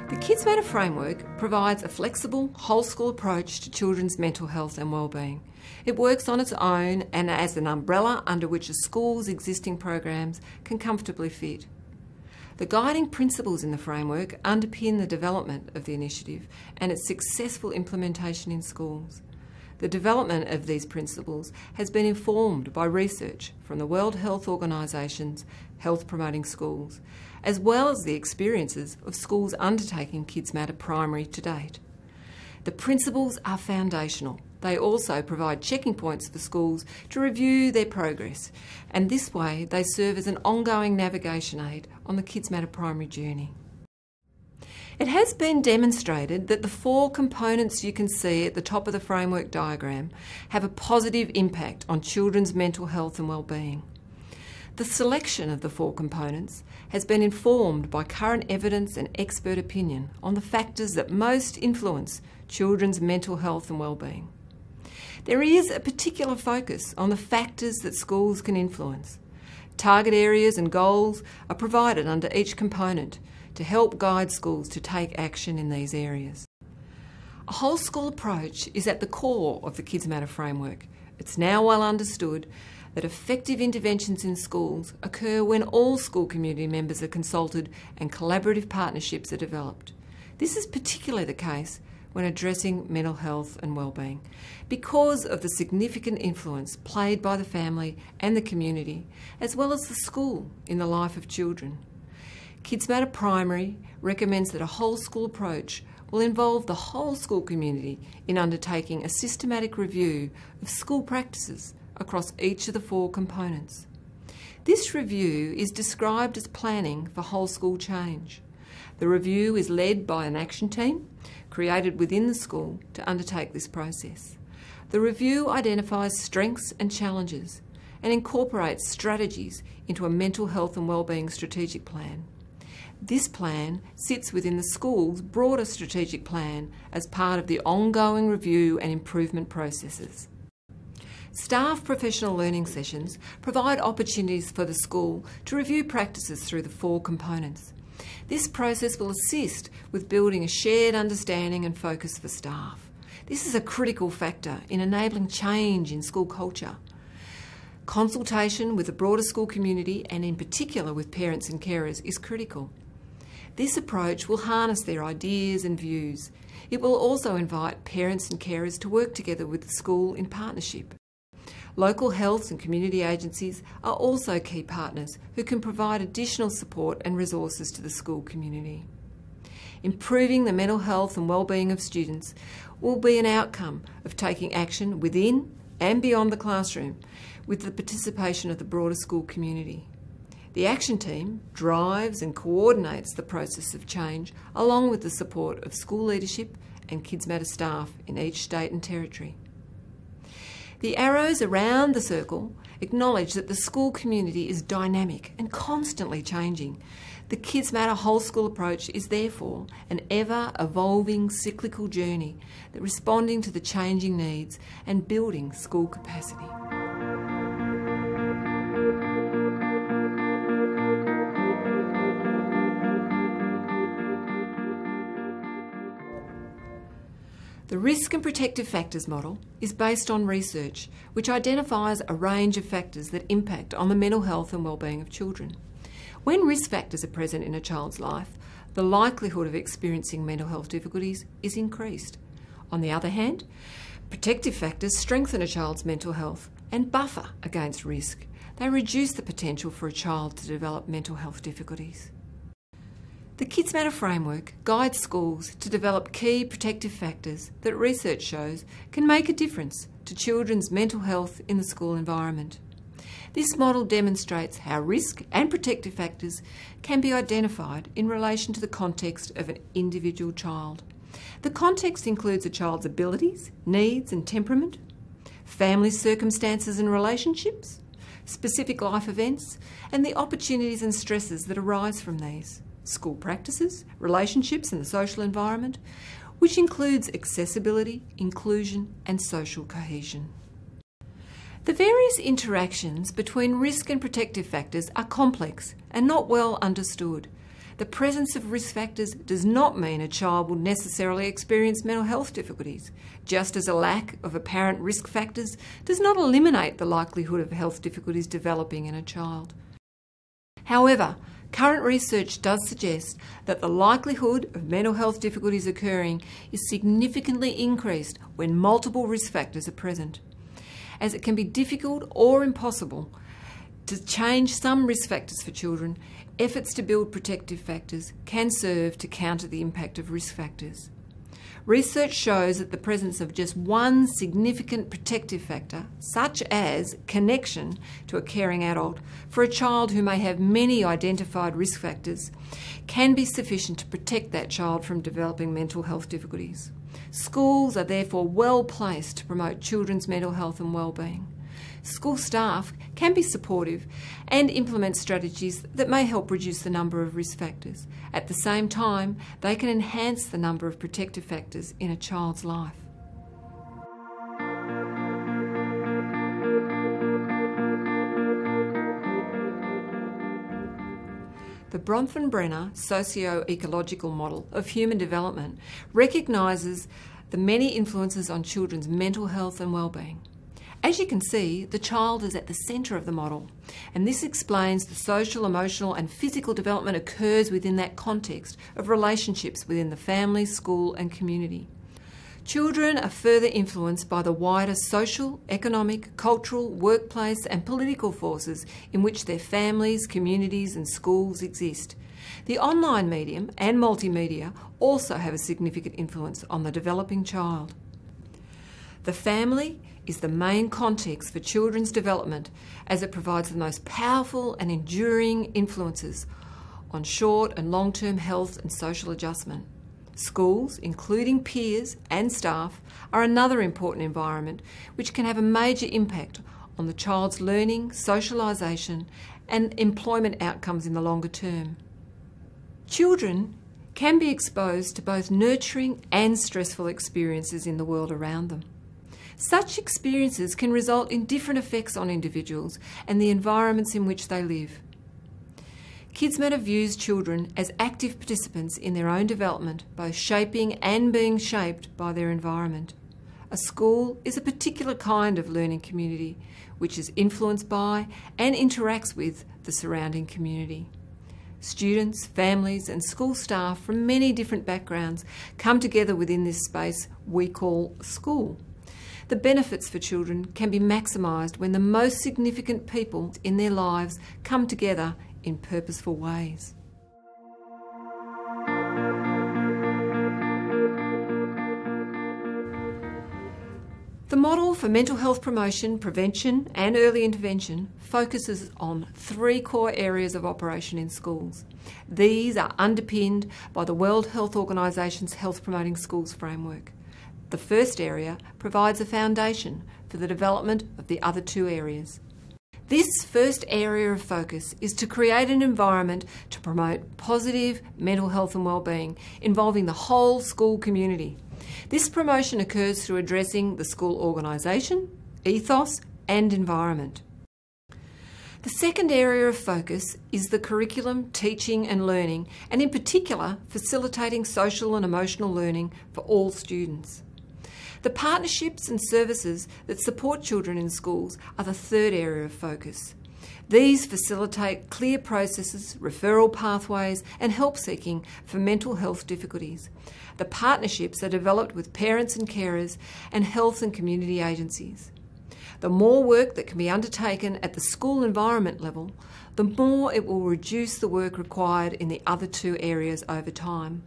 The KidsMatter framework provides a flexible, whole-school approach to children's mental health and wellbeing. It works on its own and as an umbrella under which a school's existing programs can comfortably fit. The guiding principles in the framework underpin the development of the initiative and its successful implementation in schools. The development of these principles has been informed by research from the World Health Organisation's Health Promoting Schools, as well as the experiences of schools undertaking KidsMatter Primary to date. The principles are foundational. They also provide checking points for schools to review their progress, and this way they serve as an ongoing navigation aid on the KidsMatter Primary journey. It has been demonstrated that the 4 components you can see at the top of the framework diagram have a positive impact on children's mental health and wellbeing. The selection of the 4 components has been informed by current evidence and expert opinion on the factors that most influence children's mental health and wellbeing. There is a particular focus on the factors that schools can influence. Target areas and goals are provided under each component to help guide schools to take action in these areas. A whole school approach is at the core of the KidsMatter framework. It's now well understood that effective interventions in schools occur when all school community members are consulted and collaborative partnerships are developed. This is particularly the case when addressing mental health and wellbeing, because of the significant influence played by the family and the community, as well as the school in the life of children. KidsMatter Primary recommends that a whole school approach will involve the whole school community in undertaking a systematic review of school practices across each of the 4 components. This review is described as planning for whole school change. The review is led by an action team created within the school to undertake this process. The review identifies strengths and challenges and incorporates strategies into a mental health and wellbeing strategic plan. This plan sits within the school's broader strategic plan as part of the ongoing review and improvement processes. Staff professional learning sessions provide opportunities for the school to review practices through the 4 components. This process will assist with building a shared understanding and focus for staff. This is a critical factor in enabling change in school culture. Consultation with the broader school community, and in particular with parents and carers, is critical. This approach will harness their ideas and views. It will also invite parents and carers to work together with the school in partnership. Local health and community agencies are also key partners who can provide additional support and resources to the school community. Improving the mental health and wellbeing of students will be an outcome of taking action within and beyond the classroom with the participation of the broader school community. The action team drives and coordinates the process of change along with the support of school leadership and KidsMatter staff in each state and territory. The arrows around the circle acknowledge that the school community is dynamic and constantly changing. The KidsMatter whole school approach is therefore an ever-evolving cyclical journey that responding to the changing needs and building school capacity. The Risk and Protective Factors model is based on research which identifies a range of factors that impact on the mental health and wellbeing of children. When risk factors are present in a child's life, the likelihood of experiencing mental health difficulties is increased. On the other hand, protective factors strengthen a child's mental health and buffer against risk. They reduce the potential for a child to develop mental health difficulties. The KidsMatter framework guides schools to develop key protective factors that research shows can make a difference to children's mental health in the school environment. This model demonstrates how risk and protective factors can be identified in relation to the context of an individual child. The context includes a child's abilities, needs and temperament, family circumstances and relationships, specific life events, and the opportunities and stresses that arise from these. School practices, relationships and the social environment, which includes accessibility, inclusion and social cohesion. The various interactions between risk and protective factors are complex and not well understood. The presence of risk factors does not mean a child will necessarily experience mental health difficulties, just as a lack of apparent risk factors does not eliminate the likelihood of health difficulties developing in a child. However, current research does suggest that the likelihood of mental health difficulties occurring is significantly increased when multiple risk factors are present, as it can be difficult or impossible to change some risk factors for children. Efforts to build protective factors can serve to counter the impact of risk factors. Research shows that the presence of just one significant protective factor, such as connection to a caring adult, for a child who may have many identified risk factors, can be sufficient to protect that child from developing mental health difficulties. Schools are therefore well placed to promote children's mental health and well-being. School staff can be supportive and implement strategies that may help reduce the number of risk factors. At the same time, they can enhance the number of protective factors in a child's life. The Bronfenbrenner socio-ecological model of human development recognises the many influences on children's mental health and well-being. As you can see, the child is at the centre of the model, and this explains the social, emotional and physical development occurs within that context of relationships within the family, school and community. Children are further influenced by the wider social, economic, cultural, workplace and political forces in which their families, communities and schools exist. The online medium and multimedia also have a significant influence on the developing child. The family is the main context for children's development, as it provides the most powerful and enduring influences on short and long-term health and social adjustment. Schools, including peers and staff, are another important environment which can have a major impact on the child's learning, socialisation and employment outcomes in the longer term. Children can be exposed to both nurturing and stressful experiences in the world around them. Such experiences can result in different effects on individuals and the environments in which they live. KidsMatter views children as active participants in their own development, both shaping and being shaped by their environment. A school is a particular kind of learning community which is influenced by and interacts with the surrounding community. Students, families and school staff from many different backgrounds come together within this space we call school. The benefits for children can be maximised when the most significant people in their lives come together in purposeful ways. The model for mental health promotion, prevention and early intervention focuses on 3 core areas of operation in schools. These are underpinned by the World Health Organisation's Health Promoting Schools framework. The first area provides a foundation for the development of the other 2 areas. This first area of focus is to create an environment to promote positive mental health and well-being involving the whole school community. This promotion occurs through addressing the school organisation, ethos and environment. The second area of focus is the curriculum, teaching and learning, and in particular facilitating social and emotional learning for all students. The partnerships and services that support children in schools are the third area of focus. These facilitate clear processes, referral pathways and help seeking for mental health difficulties. The partnerships are developed with parents and carers and health and community agencies. The more work that can be undertaken at the school environment level, the more it will reduce the work required in the other 2 areas over time.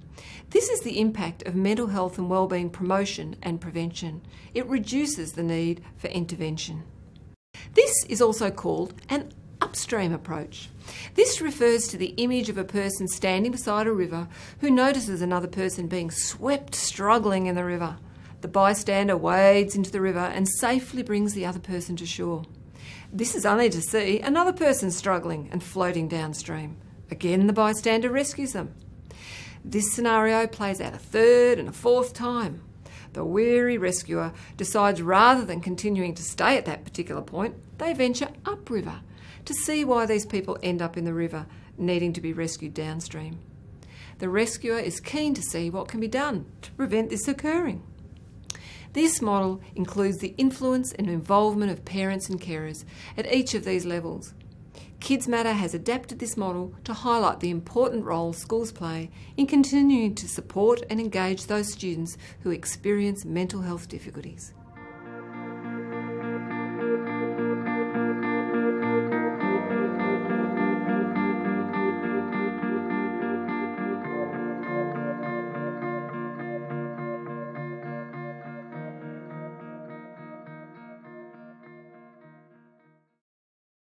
This is the impact of mental health and wellbeing promotion and prevention. It reduces the need for intervention. This is also called an upstream approach. This refers to the image of a person standing beside a river who notices another person being swept struggling in the river. The bystander wades into the river and safely brings the other person to shore. This is only to see another person struggling and floating downstream. Again, the bystander rescues them. This scenario plays out a 3rd and a 4th time. The weary rescuer decides rather than continuing to stay at that particular point, they venture upriver to see why these people end up in the river, needing to be rescued downstream. The rescuer is keen to see what can be done to prevent this occurring. This model includes the influence and involvement of parents and carers at each of these levels. KidsMatter has adapted this model to highlight the important role schools play in continuing to support and engage those students who experience mental health difficulties.